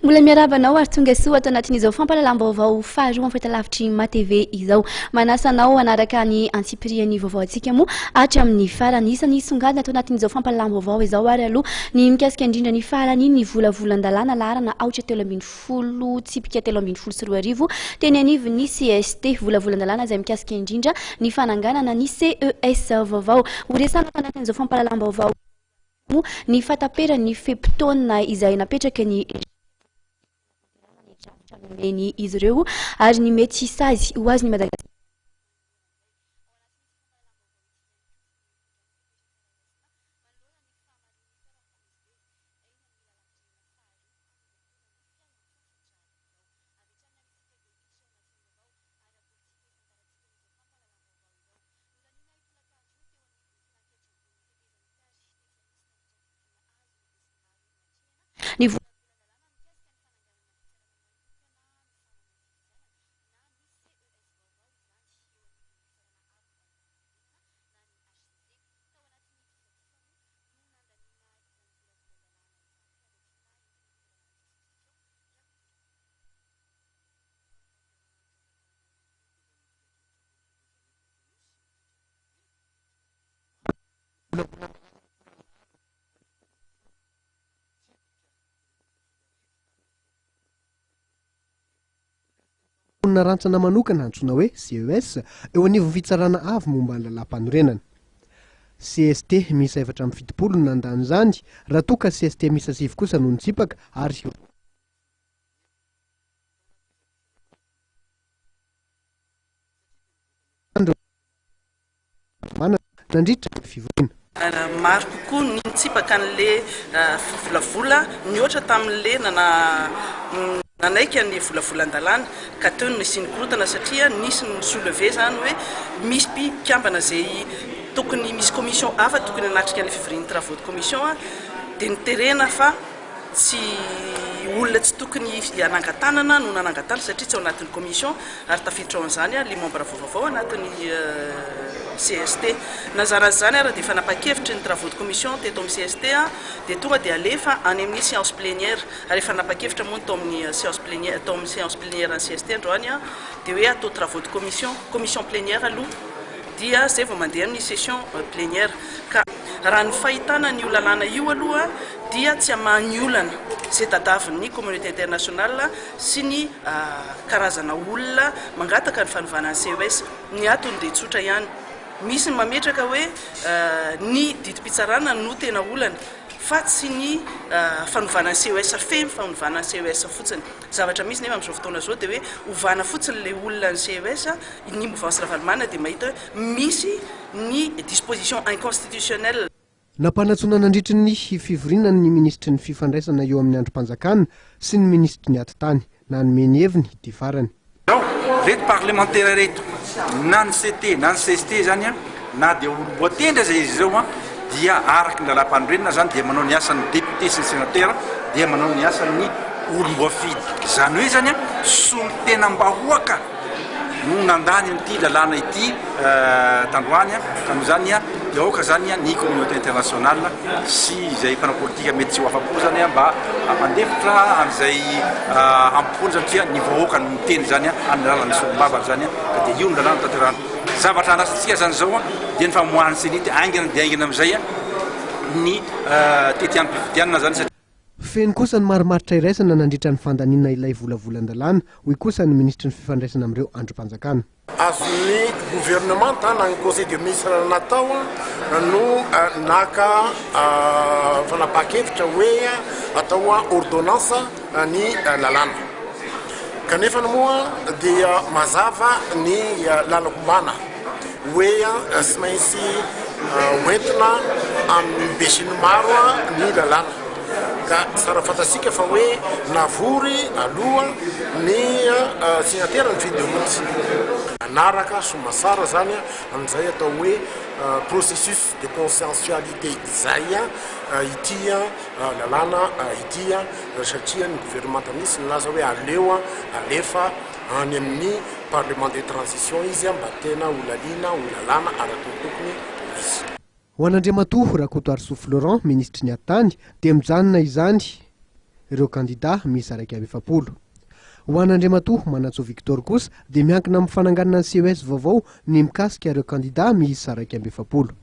Mbola miarabanao ary tonga soa ato anatin'izao fampahalalam-baovao faharoa amin'ny fahitalavitry MATV izao. Manasanao anaraka ny antsipirian'ny vaovao antsika moa hatramin'ny farany isan'ny songadina ato anatin'izao fampahalalam-baovao izao ary aloha ny mikasika indrindra ny farany ny volavolan-dalàna laharana aotra 17 tsipika 17 sy 2 teny anivo ny CST volavolan-dalàna izay mikasika indrindra ny fananganana ny CES vaovao. Horesana ato anatin'izao fampahalalam-baovao ny fataperan'ny feptaona izay napetraka ny meny izy ireo ary ny mety sazy ho azy ny Madagasikara. Rantsana manokana antsoina hoe CES eo anivo fitsarana avy momba ny lalam-panorenana. CST misy 770 nandany zany raha toa ka CST misy 9 kosa no nitsipaka ary nandritra fivoriana. Maro kokoa ny nitsipaka an'le volavola mihoatra tamin'le nanaiky ny volavolan-dalàna ka teo ny sinikorotana satria nisy ny soulevé zany hoe misy mpikambana zay tokony misy commission hafa tokony anatrika ny fivorian'ny travaux de commission dia niterena fa tsy olona tsy tokony anangatanana no nanangatana satria tsy ao anatin'ny commission ary tafiditra ao an'izany le membre vaovao anatin'ny CST nazarazy zany ary dia fanapa-kevitry ny travaux de commission teto amin'ny CST dia tonga dia alefa any amin'ny séance plénière ary efa nanapa-kevitra moa tao amin'ny séance plénière ny CST androany dia hoe atao travaux de commission plénière aloha dia zay vao mandeha amin'ny session plénière ka raha ny fahitana ny lalàna io aloha dia tsy hamahany olana zay tadavin'ny communauté internationale sy ny karazana olona mangataka ny fanovana ny CES ny atony dia tsotra ihany. Misy ny mametraka hoe ny didim-pitsarana no tena olana fa tsy ny fanovana ny CES femy fanovana ny CES fotsiny. Zavatra misy nefa amin'izao fotoana izao dia hoe ovana fotsiny le olona ny CES ny mouvance Ravalomanana dia mahita hoe misy ny disposition inconstitutionnelle. Nampanatsona nandritry ny fivoriana ny ministry ny fifandraisana eo amin'ny androm-panjakana sy ny ministry ny atitany nanome ny heviny dia farany. Reto parlementaire reto na ny CT na ny CST zany na dia voatendra zay izy zao dia araky ny lalam-panorenana zany dia manao ny asan'ny député sy ny sénateur dia manao ny asan'ny olom-boafidy zany hoe zany somy tena mbahoaka no nandany ity lalàna ity tandroany ka noho zany dia aoka zany ny communauté internationale sy izay mpanao politika mety tsy ho afa-po zany mba hampandefitra an'izay hampopony satria ny vahoaka no miteny zany amin'ny lalàna solom-bavany zany ka dia io ny lalàna tanterahana. Zavatra anasantsika zany zao dia ny famoahany selity aingana dia aingana amin'izay ny tetiany mpividianana zany. Feno kosa ny marimaritra iraisana nandritra ny fandaninana ilay volavolan-dalàna hoy kosa ny ministry ny fifandraisana amin'ireo androm-panjakana. Azon'ny gouvernement na ny conseil de ministre natao no naka fanapa-kevitra hoe atao ordonnance ny lalàna kanefa moa dia mazava ny lalakombana hoe sy maintsy hoentina amin'ny besiny maro ny lalàna ka tsara fantasika fa hoe navory aloha ny signataire ny fideoty anaraka somasara zany amin'izay atao hoe processus de consensualité izay ity lalàna ity satria ny gouvernement misy nilaza hoe aleo alefa any amin'ny parlement de transition izy mba tena olaliana olalàna ara-tokony izy. Ho an'Andriamatoa Rakoto Arsou Florent, ministry ny atany, dia mijanona izany ireo kandida misy 150. Ho an'Andriamatoa Manatsoa Victor kosa dia miankina amin'ny fananganana ny CES vaovao ny mikasika ireo kandida misy 150.